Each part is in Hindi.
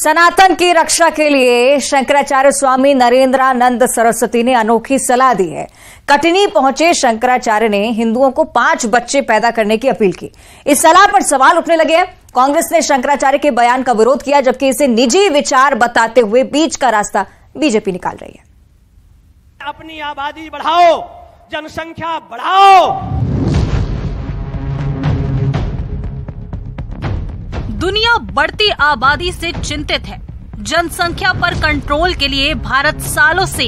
सनातन की रक्षा के लिए शंकराचार्य स्वामी नरेंद्रानंद सरस्वती ने अनोखी सलाह दी है। कटनी पहुंचे शंकराचार्य ने हिंदुओं को 5 बच्चे पैदा करने की अपील की। इस सलाह पर सवाल उठने लगे हैं। कांग्रेस ने शंकराचार्य के बयान का विरोध किया, जबकि इसे निजी विचार बताते हुए बीच का रास्ता बीजेपी निकाल रही है। अपनी आबादी बढ़ाओ, जनसंख्या बढ़ाओ। दुनिया बढ़ती आबादी से चिंतित है। जनसंख्या पर कंट्रोल के लिए भारत सालों से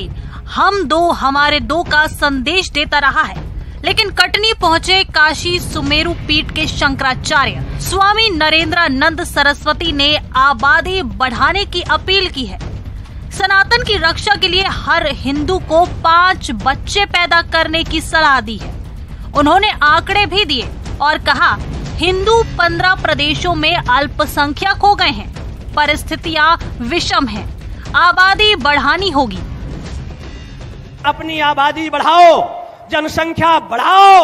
हम दो हमारे दो का संदेश देता रहा है, लेकिन कटनी पहुंचे काशी सुमेरु पीठ के शंकराचार्य स्वामी नरेंद्रानंद सरस्वती ने आबादी बढ़ाने की अपील की है। सनातन की रक्षा के लिए हर हिंदू को 5 बच्चे पैदा करने की सलाह दी है। उन्होंने आंकड़े भी दिए और कहा, हिंदू 15 प्रदेशों में अल्पसंख्यक हो गए हैं, परिस्थितियां विषम हैं, आबादी बढ़ानी होगी। अपनी आबादी बढ़ाओ, जनसंख्या बढ़ाओ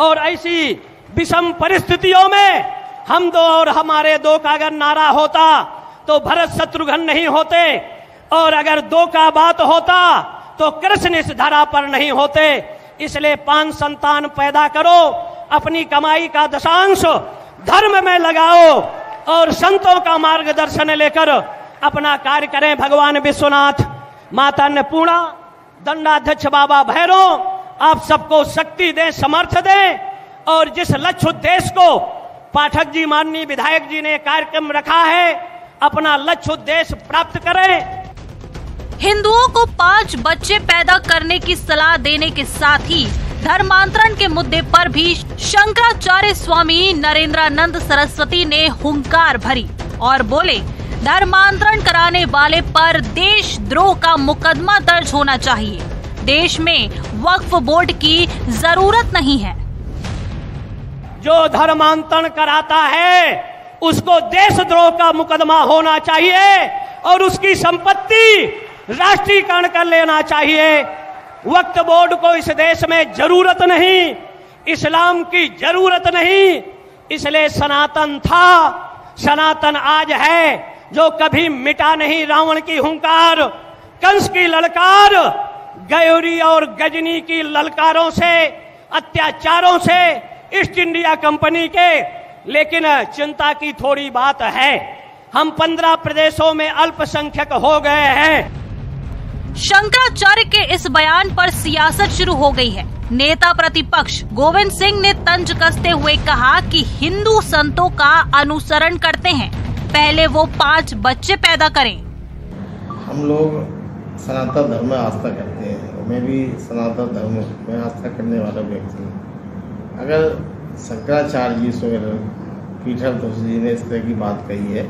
और ऐसी विषम परिस्थितियों में हम दो और हमारे दो का अगर नारा होता तो भरत शत्रुघ्न नहीं होते, और अगर दो का बात होता तो कृष्ण इस धरा पर नहीं होते। इसलिए 5 संतान पैदा करो, अपनी कमाई का दशांश धर्म में लगाओ और संतों का मार्गदर्शन लेकर अपना कार्य करें। भगवान विश्वनाथ, माता अन्नपूर्णा, दंडाध्यक्ष बाबा भैरव आप सबको शक्ति दें, समर्थ दें, और जिस लक्ष्य उद्देश्य को पाठक जी, माननीय विधायक जी ने कार्यक्रम रखा है, अपना लक्ष्य उद्देश्य प्राप्त करें। हिंदुओं को 5 बच्चे पैदा करने की सलाह देने के साथ ही धर्मांतरण के मुद्दे पर भी शंकराचार्य स्वामी नरेंद्रानंद सरस्वती ने हुंकार भरी और बोले, धर्मांतरण कराने वाले पर देशद्रोह का मुकदमा दर्ज होना चाहिए। देश में वक्फ बोर्ड की जरूरत नहीं है। जो धर्मांतरण कराता है उसको देशद्रोह का मुकदमा होना चाहिए और उसकी संपत्ति राष्ट्रीयकरण कर लेना चाहिए। वक्फ बोर्ड को इस देश में जरूरत नहीं, इस्लाम की जरूरत नहीं। इसलिए सनातन था, सनातन आज है, जो कभी मिटा नहीं। रावण की हुंकार, कंस की ललकार, गौरी और गजनी की ललकारों से, अत्याचारों से, ईस्ट इंडिया कंपनी के। लेकिन चिंता की थोड़ी बात है, हम 15 प्रदेशों में अल्पसंख्यक हो गए हैं। शंकराचार्य के इस बयान पर सियासत शुरू हो गई है। नेता प्रतिपक्ष गोविंद सिंह ने तंज कसते हुए कहा कि हिंदू संतों का अनुसरण करते हैं, पहले वो 5 बच्चे पैदा करें। हम लोग सनातन धर्म में आस्था करते हैं, मैं भी सनातन धर्म में आस्था करने वाला व्यक्ति हूँ। अगर शंकराचार्य जी सुमेरु पीठाध्यक्ष जी ने इस तरह की बात कही है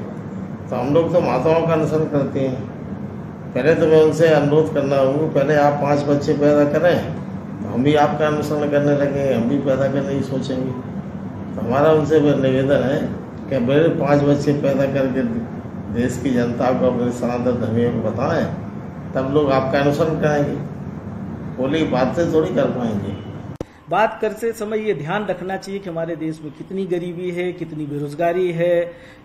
तो हम लोग तो माताओं का अनुसरण करते हैं। पहले तो मैं उनसे अनुरोध करना हूँ, पहले आप 5 बच्चे पैदा करें तो हम भी आपका अनुसरण करने लगे, हम भी पैदा करने की सोचेंगे। तो हमारा उनसे निवेदन है कि मेरे 5 बच्चे पैदा करके देश की जनता को, अपने सनातन धर्मियों को बताएं, तब लोग आपका अनुसरण करेंगे। बोली बात से थोड़ी कर पाएंगे। बात करते समय ये ध्यान रखना चाहिए कि हमारे देश में कितनी गरीबी है, कितनी बेरोजगारी है,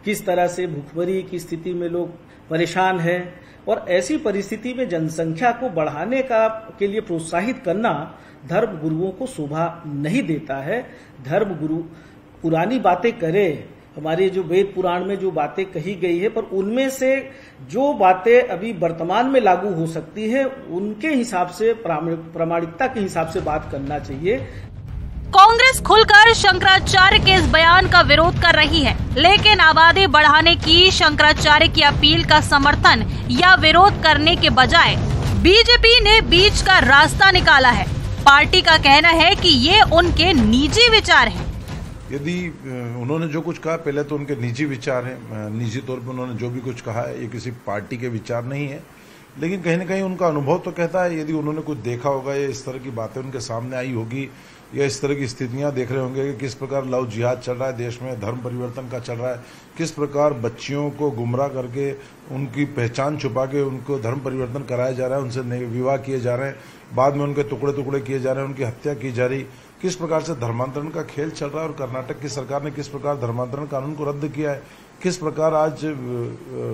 किस तरह से भूखमरी की स्थिति में लोग परेशान हैं, और ऐसी परिस्थिति में जनसंख्या को बढ़ाने के लिए प्रोत्साहित करना धर्म गुरुओं को शोभा नहीं देता है। धर्म गुरु पुरानी बातें करे, हमारे जो वेद पुराण में जो बातें कही गई है, पर उनमें से जो बातें अभी वर्तमान में लागू हो सकती है उनके हिसाब से, प्रामाणिकता के हिसाब से बात करना चाहिए। कांग्रेस खुलकर शंकराचार्य के इस बयान का विरोध कर रही है, लेकिन आबादी बढ़ाने की शंकराचार्य की अपील का समर्थन या विरोध करने के बजाय बीजेपी ने बीच का रास्ता निकाला है। पार्टी का कहना है कि ये उनके निजी विचार हैं। यदि उन्होंने जो कुछ कहा पहले तो उनके निजी विचार हैं, निजी तौर पर उन्होंने जो भी कुछ कहा है ये किसी पार्टी के विचार नहीं है, लेकिन कहीं न कहीं उनका अनुभव तो कहता है। यदि उन्होंने कुछ देखा होगा या इस तरह की बातें उनके सामने आई होगी या इस तरह की स्थितियां देख रहे होंगे कि किस प्रकार लव जिहाद चल रहा है देश में, धर्म परिवर्तन का चल रहा है, किस प्रकार बच्चियों को गुमराह करके उनकी पहचान छुपा के उनको धर्म परिवर्तन कराया जा रहा है, उनसे विवाह किए जा रहे हैं, बाद में उनके टुकड़े टुकड़े किए जा रहे हैं, उनकी हत्या की जा रही। किस प्रकार से धर्मांतरण का खेल चल रहा है और कर्नाटक की सरकार ने किस प्रकार धर्मांतरण कानून को रद्द किया है, किस प्रकार आज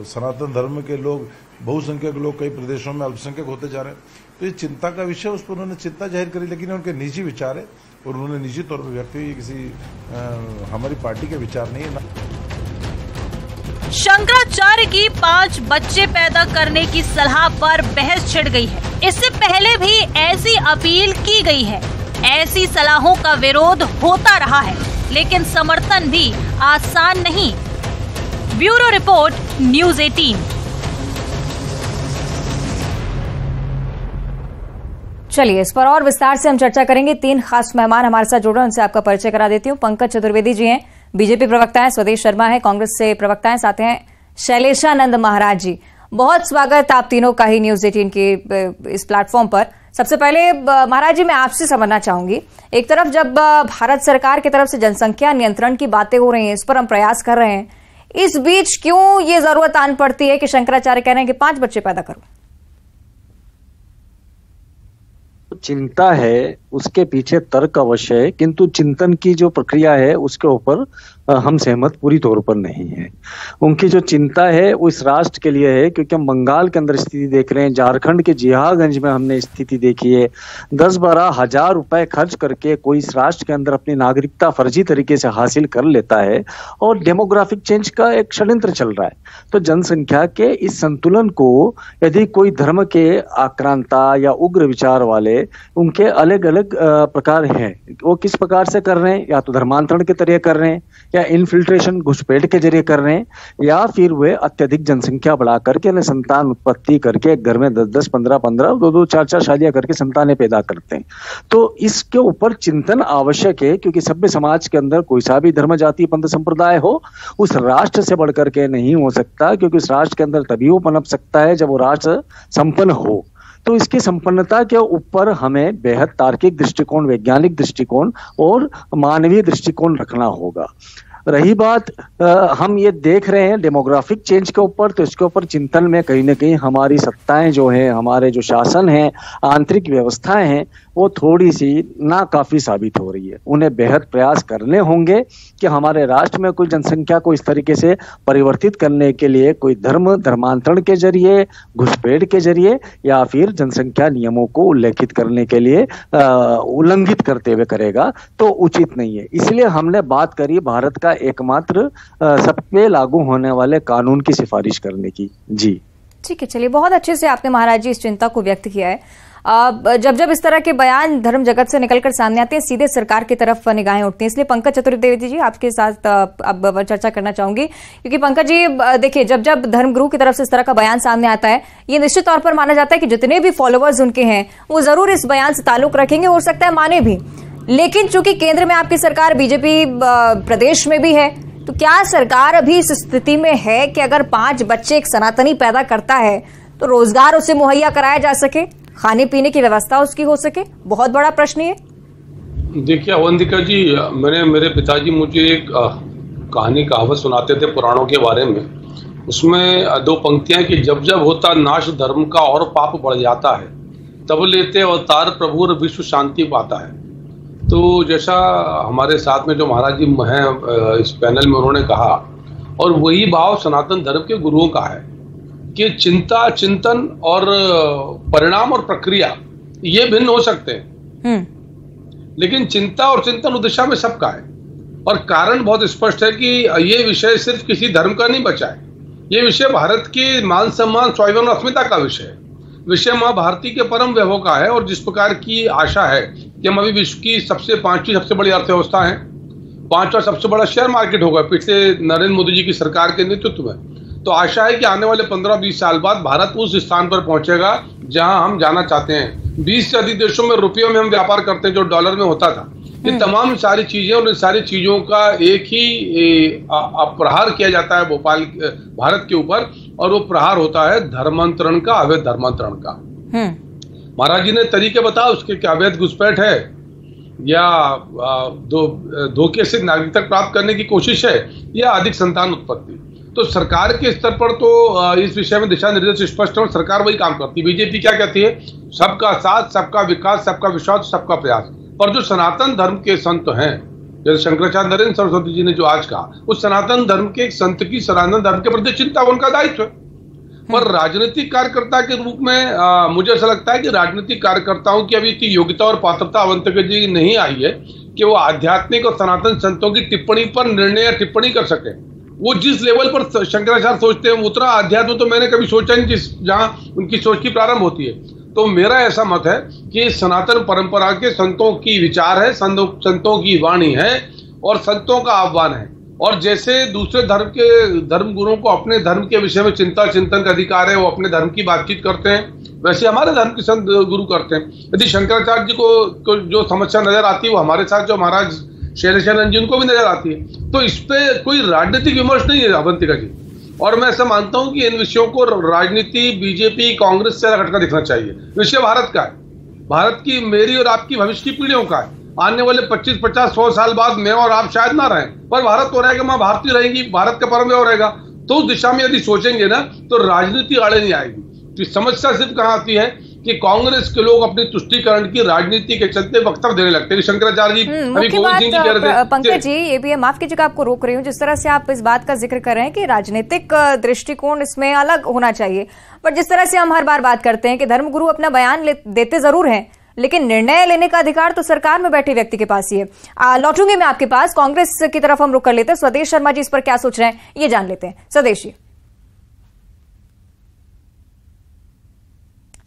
सनातन धर्म के लोग, बहुसंख्यक लोग कई प्रदेशों में अल्पसंख्यक होते जा रहे हैं। तो ये चिंता का विषय, उस पर उन्होंने चिंता जाहिर करी, लेकिन उनके निजी विचार है और उन्होंने निजी तौर पर व्यक्त किए, किसी हमारी पार्टी के विचार नहीं है। शंकराचार्य की 5 बच्चे पैदा करने की सलाह पर बहस छिड़ गई है। इससे पहले भी ऐसी अपील की गई है, ऐसी सलाहों का विरोध होता रहा है, लेकिन समर्थन भी आसान नहीं। Bureau report, news 18। चलिए इस पर और विस्तार से हम चर्चा करेंगे। 3 खास मेहमान हमारे साथ जुड़ रहे हैं, उनसे आपका परिचय करा देती हूँ। पंकज चतुर्वेदी जी हैं, बीजेपी प्रवक्ता है। स्वदेश शर्मा है, कांग्रेस से प्रवक्ता है। साथ हैं शैलेशानंद महाराज जी। बहुत स्वागत आप तीनों का ही न्यूज़ 18 के इस प्लेटफॉर्म पर। सबसे पहले महाराज जी, मैं आपसे समझना चाहूंगी, एक तरफ जब भारत सरकार की तरफ से जनसंख्या नियंत्रण की बातें हो रही हैं, इस पर हम प्रयास कर रहे हैं, इस बीच क्यों ये जरूरत आन पड़ती है कि शंकराचार्य कह रहे हैं कि 5 बच्चे पैदा करो? चिंता है, उसके पीछे तर्क अवश्य है, किंतु चिंतन की जो प्रक्रिया है उसके ऊपर हम सहमत पूरी तौर पर नहीं है। उनकी जो चिंता है वो इस राष्ट्र के लिए है, क्योंकि हम बंगाल के अंदर स्थिति देख रहे हैं, झारखंड के जियागंज में हमने स्थिति देखी है। 10-12 हजार रुपए खर्च करके कोई इस राष्ट्र के अंदर अपनी नागरिकता फर्जी तरीके से हासिल कर लेता है और डेमोग्राफिक चेंज का एक षड्यंत्र चल रहा है। तो जनसंख्या के इस संतुलन को यदि कोई धर्म के आक्रांता या उग्र विचार वाले, उनके अलग अलग प्रकार हैं, वो किस प्रकार से कर रहे हैं, या तो धर्मांतरण के तरीके कर रहे हैं, या इन्फिल्ट्रेशन घुसपैठ के जरिए कर रहे हैं, या फिर वे अत्यधिक जनसंख्या बढ़ा करके संतान उत्पत्ति करके घर में 10-10, 15-15, 2-2, 4-4 शादियां करके संतानें पैदा करते हैं। तो इसके ऊपर चिंतन आवश्यक है, क्योंकि सभ्य समाज के अंदर कोई सा भी धर्म, जाति, पंथ, संप्रदाय हो, उस राष्ट्र से बढ़कर के नहीं हो सकता, क्योंकि उस राष्ट्र के अंदर तभी वो पनप सकता है जब वो राष्ट्र संपन्न हो। तो इसकी संपन्नता के ऊपर हमें बेहद तार्किक दृष्टिकोण, वैज्ञानिक दृष्टिकोण और मानवीय दृष्टिकोण रखना होगा। रही बात हम ये देख रहे हैं डेमोग्राफिक चेंज के ऊपर, तो इसके ऊपर चिंतन में कहीं ना कहीं हमारी सत्ताएं जो हैं, हमारे जो शासन है, आंतरिक व्यवस्थाएं हैं, वो थोड़ी सी नाकाफी साबित हो रही है। उन्हें बेहद प्रयास करने होंगे कि हमारे राष्ट्र में कोई जनसंख्या को इस तरीके से परिवर्तित करने के लिए कोई धर्मांतरण के जरिए, घुसपैठ के जरिए, या फिर जनसंख्या नियमों को उल्लेखित करने के लिए उल्लंघित करते हुए करेगा तो उचित नहीं है। इसलिए हमने बात करी भारत का एकमात्र सब पे लागू होने वाले कानून की सिफारिश करने की। जी ठीक है, चलिए बहुत अच्छे से आपने महाराज जी इस चिंता को व्यक्त किया है। जब जब इस तरह के बयान धर्म जगत से निकलकर सामने आते हैं, सीधे सरकार की तरफ निगाहें उठती हैं। इसलिए पंकज चतुर्वेदी जी, आपके साथ अब चर्चा करना चाहूंगी, क्योंकि पंकज जी देखिए, जब जब धर्मगुरु की तरफ से इस तरह का बयान सामने आता है, ये निश्चित तौर पर माना जाता है कि जितने भी फॉलोअर्स उनके हैं वो जरूर इस बयान से ताल्लुक रखेंगे, हो सकता है माने भी। लेकिन चूंकि केंद्र में आपकी सरकार, बीजेपी प्रदेश में भी है, तो क्या सरकार अभी इस स्थिति में है कि अगर 5 बच्चे एक सनातनी पैदा करता है तो रोजगार उसे मुहैया कराया जा सके, खाने पीने की व्यवस्था उसकी हो सके? बहुत बड़ा प्रश्न है। देखिए अवंतिका जी, मेरे पिताजी मुझे एक कहानी कहावत सुनाते थे पुराणों के बारे में। उसमें 2 पंक्तियां कि जब जब होता नाश धर्म का और पाप बढ़ जाता है, तब लेते अवतार प्रभु और विश्व शांति पाता है। तो जैसा हमारे साथ में जो महाराज जी हैं इस पैनल में उन्होंने कहा, और वही भाव सनातन धर्म के गुरुओं का है कि चिंता, चिंतन और परिणाम और प्रक्रिया ये भिन्न हो सकते हैं, लेकिन चिंता और चिंतन उस दिशा में सबका है। और कारण बहुत स्पष्ट है कि ये विषय सिर्फ किसी धर्म का नहीं बचा है, ये विषय भारत के मान सम्मान, स्वाभिमान और अस्मिता का विषय है। विषय माँ भारती के परम वैभव का है। और जिस प्रकार की आशा है कि हम अभी विश्व की 5वीं सबसे बड़ी अर्थव्यवस्था है, 5वां सबसे बड़ा शेयर मार्केट होगा पिछले नरेंद्र मोदी जी की सरकार के नेतृत्व में, तो आशा है कि आने वाले 15-20 साल बाद भारत उस स्थान पर पहुंचेगा जहां हम जाना चाहते हैं। 20 से अधिक देशों में रुपयों में हम व्यापार करते हैं जो डॉलर में होता था। ये तमाम सारी चीजें और इन सारी चीजों का एक ही प्रहार किया जाता है भारत के ऊपर, और वो प्रहार होता है धर्मांतरण का, अवैध धर्मांतरण का। महाराज जी ने तरीके बताया उसके, क्या अवैध घुसपैठ है या धोखे से नागरिकता प्राप्त करने की कोशिश है या अधिक संतान उत्पत्ति। तो सरकार के स्तर पर तो इस विषय में दिशा निर्देश स्पष्ट है और सरकार वही काम करती है। बीजेपी क्या कहती है? सबका साथ, सबका विकास, सबका विश्वास, सबका प्रयास। पर जो सनातन धर्म के संत हैं, जैसे शंकराचार्य नरेंद्र सरस्वती जी ने जो आज कहा, उस सनातन धर्म के एक संत की सनातन धर्म के प्रति चिंता उनका दायित्व है। पर राजनीतिक कार्यकर्ता के रूप में मुझे ऐसा लगता है कि राजनीतिक कार्यकर्ताओं की अभी इतनी योग्यता और पात्रता अवंतिका जी नहीं आई है कि वो आध्यात्मिक और सनातन संतों की टिप्पणी पर निर्णय या टिप्पणी कर सके। वो जिस लेवल पर शंकराचार्य सोचते हैं उतना अध्यात्म तो मैंने कभी सोचा नहीं, जहां उनकी सोच की प्रारंभ होती है। तो मेरा ऐसा मत है कि सनातन परंपरा के संतों की विचार है, संतों की वाणी है और संतों का आह्वान है। और जैसे दूसरे धर्म के धर्म गुरुओं को अपने धर्म के विषय में चिंता चिंतन का अधिकार है, वो अपने धर्म की बातचीत करते हैं, वैसे हमारे धर्म के संत गुरु करते हैं। यदि शंकराचार्य जी को जो समस्या नजर आती है वो हमारे साथ जो महाराज शैलेशानंद जी उनको भी नजर आती है। तो इस पे कोई राजनीतिक विमर्श नहीं है अवंतिका जी। और मैं ऐसा मानता हूं कि इन विषयों को राजनीति, बीजेपी, कांग्रेस से हटकर दिखना चाहिए। विषय भारत का है, भारत की, मेरी और आपकी भविष्य की पीढ़ियों का है। आने वाले 25, 50, 100 साल बाद मैं और आप शायद ना रहें, पर भारत तो रहेगा, मां भारतीय रहेगी, भारत का परम रहेगा। तो उस दिशा में यदि सोचेंगे ना तो राजनीति आड़े नहीं आएगी। तो समस्या सिर्फ कहां आती है कि कांग्रेस के लोग अपनी तुष्टीकरण की राजनीति के चलते वक्तव्य देने लगते हैं। शंकराचार्य जी अभी गोविंद सिंह जी कह रहे थे। पंकज जी, ये भी है, माफ कीजिएगा आपको रोक रही हूँ, जिस तरह से आप इस बात का जिक्र कर रहे हैं कि राजनीतिक दृष्टिकोण इसमें अलग होना चाहिए, पर जिस तरह से हम हर बार बात करते हैं कि धर्मगुरु अपना बयान देते जरूर हैं, लेकिन निर्णय लेने का अधिकार तो सरकार में बैठे व्यक्ति के पास ही है। लौटूंगी मैं आपके पास, कांग्रेस की तरफ हम रुक कर लेते हैं। स्वदेश शर्मा जी इस पर क्या सोच रहे हैं ये जान लेते हैं। स्वदेश जी,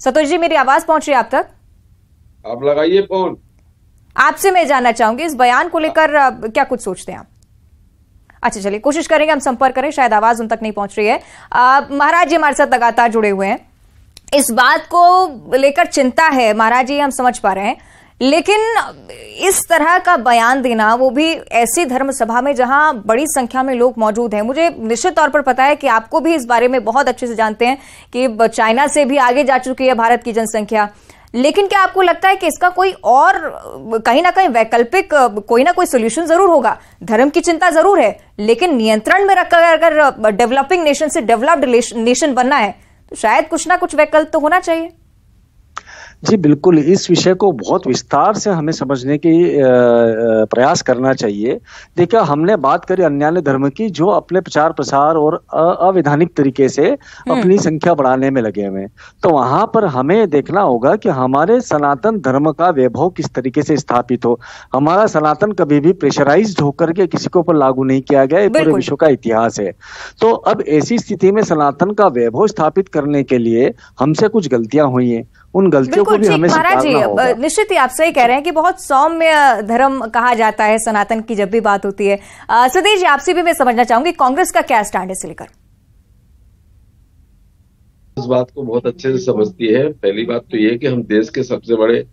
सतोष जी, मेरी आवाज पहुंच रही है आप तक? आप लगाइए फोन। आपसे मैं जानना चाहूंगी इस बयान को लेकर क्या कुछ सोचते हैं आप? अच्छा, चलिए कोशिश करेंगे हम संपर्क करें, शायद आवाज उन तक नहीं पहुंच रही है। महाराज जी हमारे साथ लगातार जुड़े हुए हैं, इस बात को लेकर चिंता है महाराज जी, हम समझ पा रहे हैं, लेकिन इस तरह का बयान देना, वो भी ऐसी धर्म सभा में जहां बड़ी संख्या में लोग मौजूद हैं। मुझे निश्चित तौर पर पता है कि आपको भी इस बारे में बहुत अच्छे से जानते हैं कि चाइना से भी आगे जा चुकी है भारत की जनसंख्या, लेकिन क्या आपको लगता है कि इसका कोई और कहीं ना कहीं वैकल्पिक कोई ना कोई सोल्यूशन जरूर होगा? धर्म की चिंता जरूर है, लेकिन नियंत्रण में रखकर अगर डेवलपिंग नेशन से डेवलप्ड नेशन बनना है तो शायद कुछ ना कुछ वैकल्प तो होना चाहिए। जी बिल्कुल, इस विषय को बहुत विस्तार से हमें समझने की प्रयास करना चाहिए। देखिए, हमने बात करी अन्य धर्म की जो अपने प्रचार प्रसार और अवैधानिक तरीके से अपनी संख्या बढ़ाने में लगे हुए, तो वहां पर हमें देखना होगा कि हमारे सनातन धर्म का वैभव किस तरीके से स्थापित हो। हमारा सनातन कभी भी प्रेशराइज्ड होकर के किसी के ऊपर लागू नहीं किया गया, ये पूरे विश्व का इतिहास है। तो अब ऐसी स्थिति में सनातन का वैभव स्थापित करने के लिए हमसे कुछ गलतियां हुई हैं, उन गलतियों को भी हमें स्वीकारना होगा। निश्चित ही आप सही कह रहे हैं कि बहुत सौम्य धर्म कहा जाता है सनातन की जब भी बात होती है। स्वदेश जी, आपसे भी मैं समझना चाहूंगी कांग्रेस का क्या स्टैंड है इसे लेकर? इस बात को बहुत अच्छे से समझती है। पहली बात तो ये कि हम देश के सबसे बड़े,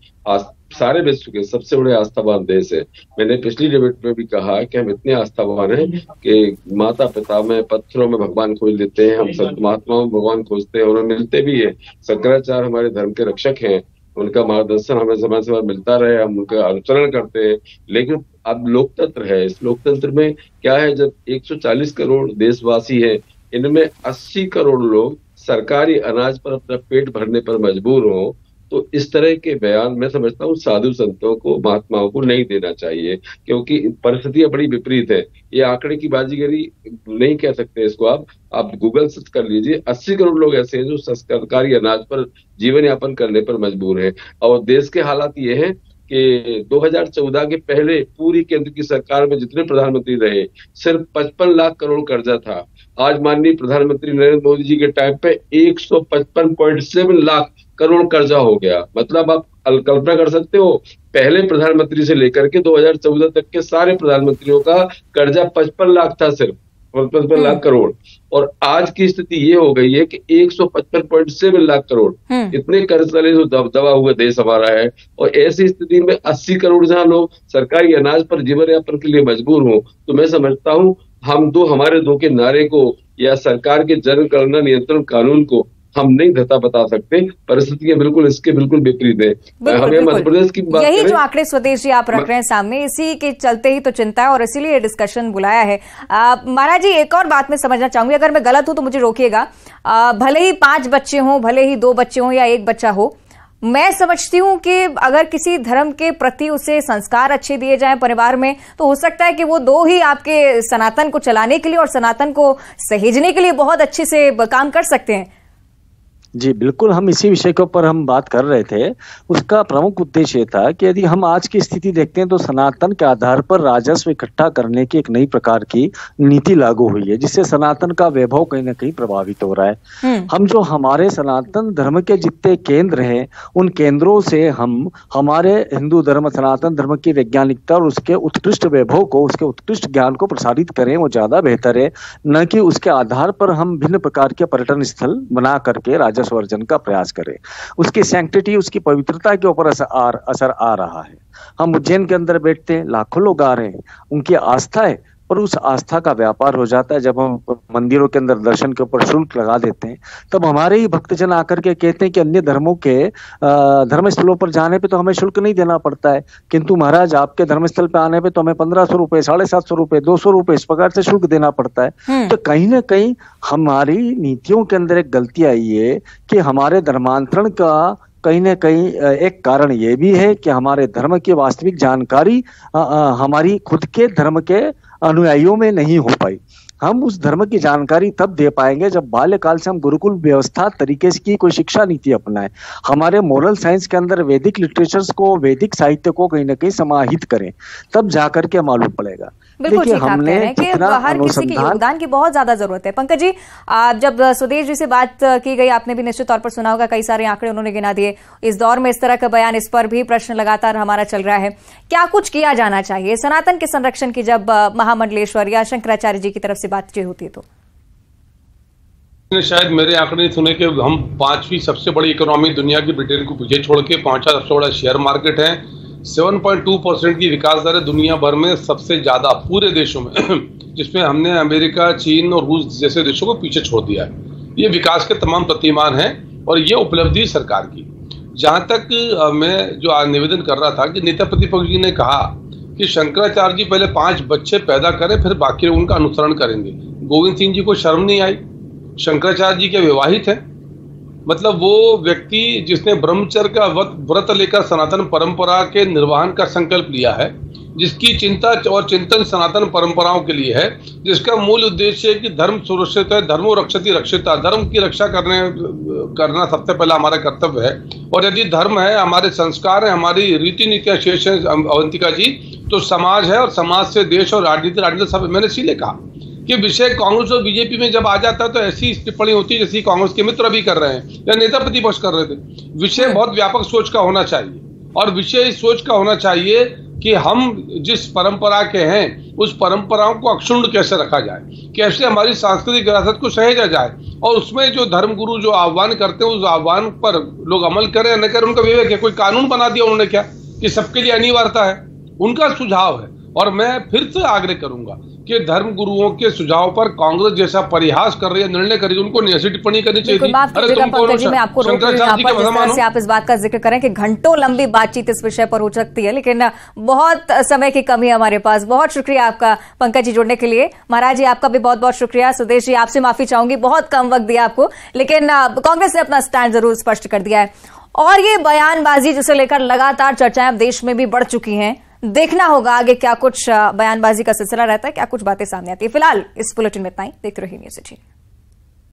सारे विश्व के सबसे बड़े आस्थावान देश है। मैंने पिछली डिबेट में भी कहा कि हम इतने आस्थावान हैं कि माता पिता में, पत्थरों में भगवान खोज लेते हैं, हम संत महात्माओं में भगवान खोजते हैं और उन्हें मिलते भी है। शंकराचार्य हमारे धर्म के रक्षक हैं, उनका मार्गदर्शन हमें समय समय मिलता रहे, हम उनका अनुसरण करते हैं। लेकिन अब लोकतंत्र है, इस लोकतंत्र में क्या है, जब 140 करोड़ देशवासी है, इनमें 80 करोड़ लोग सरकारी अनाज पर अपना पेट भरने पर मजबूर हो, तो इस तरह के बयान मैं समझता हूँ साधु संतों को, महात्माओं को नहीं देना चाहिए, क्योंकि परिस्थितियां बड़ी विपरीत है। ये आंकड़े की बाजीगरी नहीं कह सकते इसको, आप गूगल सर्च कर लीजिए। 80 करोड़ लोग ऐसे हैं जो सरकारी अनाज पर जीवन यापन करने पर मजबूर है। और देश के हालात ये हैं कि 2014 के पहले पूरी केंद्र की सरकार में जितने प्रधानमंत्री रहे, सिर्फ 55 लाख करोड़ कर्जा था। आज माननीय प्रधानमंत्री नरेंद्र मोदी जी के टाइम पे 155.7 लाख करोड़ कर्जा हो गया। मतलब आप कल्पना कर सकते हो, पहले प्रधानमंत्री से लेकर के 2014 तक के सारे प्रधानमंत्रियों का कर्जा 55 लाख था, सिर्फ 55 लाख करोड़। और आज की स्थिति ये हो गई है कि 155.7 लाख करोड़, इतने कर्ज तले जो दबा हुआ देश हमारा है। और ऐसी स्थिति में 80 करोड़ जहां लोग सरकारी अनाज पर जीवन यापन के लिए मजबूर हो, तो मैं समझता हूं हमारे दो के नारे को या सरकार के जनगणना नियंत्रण कानून को हम नहीं धता बता सकते। परिस्थितियां बिल्कुल इसके बिल्कुल विपरीत है। हमें मध्य प्रदेश की बात यही जो आंकड़े स्वदेश जी आप रख रहे हैं सामने, इसी के चलते ही तो चिंता है और इसीलिए ये डिस्कशन बुलाया है। महाराज जी, एक और बात मैं समझना चाहूंगी, अगर मैं गलत हूं तो मुझे रोकिएगा। भले ही 5 बच्चे हों, भले ही 2 बच्चे हों या 1 बच्चा हो, मैं समझती हूं कि अगर किसी धर्म के प्रति उसे संस्कार अच्छे दिए जाएं परिवार में, तो हो सकता है कि वो दो ही आपके सनातन को चलाने के लिए और सनातन को सहेजने के लिए बहुत अच्छे से काम कर सकते हैं। जी बिल्कुल, हम इसी विषय के ऊपर हम बात कर रहे थे। उसका प्रमुख उद्देश्य ये था कि यदि हम आज की स्थिति देखते हैं तो सनातन के आधार पर राजस्व इकट्ठा करने की एक नई प्रकार की नीति लागू हुई है, जिससे सनातन का वैभव कहीं ना कहीं प्रभावित हो रहा है। हम जो हमारे सनातन धर्म के जितने केंद्र हैं, उन केंद्रों से हम हमारे हिंदू धर्म, सनातन धर्म की वैज्ञानिकता और उसके उत्कृष्ट वैभव को, उसके उत्कृष्ट ज्ञान को प्रसारित करें, वो ज्यादा बेहतर है, न कि उसके आधार पर हम भिन्न प्रकार के पर्यटन स्थल बना करके राजस्व वर्जन का प्रयास करें। उसकी सैंक्टिटी, उसकी पवित्रता के ऊपर असर आ रहा है। हम उज्जैन के अंदर बैठते हैं, लाखों लोग आ रहे हैं, उनकी आस्था है, पर उस आस्था का व्यापार हो जाता है। जब हम मंदिरों के अंदर दर्शन के ऊपर शुल्क लगा देते हैं, तब हमारे ही भक्तजन आकर के कहते हैं कि अन्य धर्मों के धर्मस्थलों पर जाने पे तो हमें शुल्क नहीं देना पड़ता है, किंतु महाराज आपके धर्मस्थल पे आने पे तो हमें 1500 रुपए, 750 रुपए, 200 रुपए इस प्रकार से शुल्क देना पड़ता है। तो कहीं ना कहीं हमारी नीतियों के अंदर एक गलती आई है कि हमारे धर्मांतरण का कहीं ना कहीं एक कारण ये भी है कि हमारे धर्म की वास्तविक जानकारी हमारी खुद के धर्म के अनुयायियों में नहीं हो पाई। हम उस धर्म की जानकारी तब दे पाएंगे जब बाल्यकाल से हम गुरुकुल व्यवस्था तरीके की कोई शिक्षा नीति अपनाएं, हमारे मोरल साइंस के अंदर वैदिक लिटरेचर्स को, वैदिक साहित्य को कहीं ना कहीं समाहित करें, तब जाकर के मालूम पड़ेगा। बिल्कुल ठीक आप कह रहे हैं कि हर किसी के योगदान की बहुत ज्यादा जरूरत है। पंकज जी, जब सुदेश जी से बात की गई, आपने भी निश्चित तौर पर सुना होगा, कई सारे आंकड़े उन्होंने गिना दिए। इस दौर में इस तरह का बयान, इस पर भी प्रश्न लगातार हमारा चल रहा है। क्या कुछ किया जाना चाहिए सनातन के संरक्षण की, जब महामंडलेश्वर या शंकराचार्य जी की तरफ से बातचीत होती है? तो शायद मेरे आंकड़े नहीं सुने कि हम 5वीं सबसे बड़ी इकोनॉमी दुनिया की, ब्रिटेन को पीछे छोड़ के 5वां सबसे बड़ा शेयर मार्केट है, 7.2% की विकास दर है दुनिया भर में सबसे ज्यादा पूरे देशों में, जिसमें हमने अमेरिका, चीन और रूस जैसे देशों को पीछे छोड़ दिया है। ये विकास के तमाम प्रतिमान हैं और ये उपलब्धि सरकार की। जहां तक मैं जो निवेदन कर रहा था कि नेता प्रतिपक्ष जी ने कहा कि शंकराचार्य जी पहले 5 बच्चे पैदा करें, फिर बाकी उनका अनुसरण करेंगे। गोविंद सिंह जी को शर्म नहीं आई? शंकराचार्य जी के विवाहित हैं, मतलब वो व्यक्ति जिसने ब्रह्मचर्य का व्रत लेकर सनातन परंपरा के निर्वहन का संकल्प लिया है, जिसकी चिंता और चिंतन सनातन परंपराओं के लिए है, जिसका मूल उद्देश्य है कि धर्म सुरक्षित है, धर्मो रक्षति रक्षिता, धर्म की रक्षा करना सबसे पहला हमारा कर्तव्य है। और यदि धर्म है, हमारे संस्कार है, हमारी रीति नीतियां शेष है अवंतिका जी, तो समाज है, और समाज से देश और राजनीति सब। मैंने इसीलिए कहा कि विषय कांग्रेस और बीजेपी में जब आ जाता है तो ऐसी टिप्पणी होती है जैसी कांग्रेस के मित्र भी कर रहे हैं या नेता प्रतिपक्ष कर रहे थे। विषय बहुत व्यापक सोच का होना चाहिए, और विषय इस सोच का होना चाहिए कि हम जिस परंपरा के हैं उस परंपराओं को अक्षुण्ण कैसे रखा जाए, कैसे हमारी सांस्कृतिक विरासत को सहेजा जाए, और उसमें जो धर्मगुरु जो आह्वान करते हैं उस आह्वान पर लोग अमल करें या न करें, उनका विवेक है। कोई कानून बना दिया उन्होंने क्या कि सबके लिए अनिवार्यता है? उनका सुझाव है। और मैं फिर से आग्रह करूंगा कि धर्म गुरुओं के सुझाव पर कांग्रेस जैसा परिहास कर रही है, निर्णय कर रही है, उनको ऐसी टिप्पणी करनी चाहिए। माफ कीजिएगा पंकज जी, मैं आपको रोक रही हूं यहाँ पर, जिस तरह से आप इस बात का जिक्र करें कि घंटों लंबी बातचीत इस विषय पर हो सकती है, लेकिन बहुत समय की कमी है हमारे पास। बहुत शुक्रिया आपका पंकज जी जुड़ने के लिए। महाराज जी आपका भी बहुत बहुत शुक्रिया। सुदेश जी आपसे माफी चाहूंगी, बहुत कम वक्त दिया आपको, लेकिन कांग्रेस ने अपना स्टैंड जरूर स्पष्ट कर दिया है। और ये बयानबाजी जिसे लेकर लगातार चर्चाएं अब देश में भी बढ़ चुकी हैं, देखना होगा आगे क्या कुछ बयानबाजी का सिलसिला रहता है, क्या कुछ बातें सामने आती है। फिलहाल इस बुलेटिन में इतना ही। देखते रहिए न्यूज़ 18।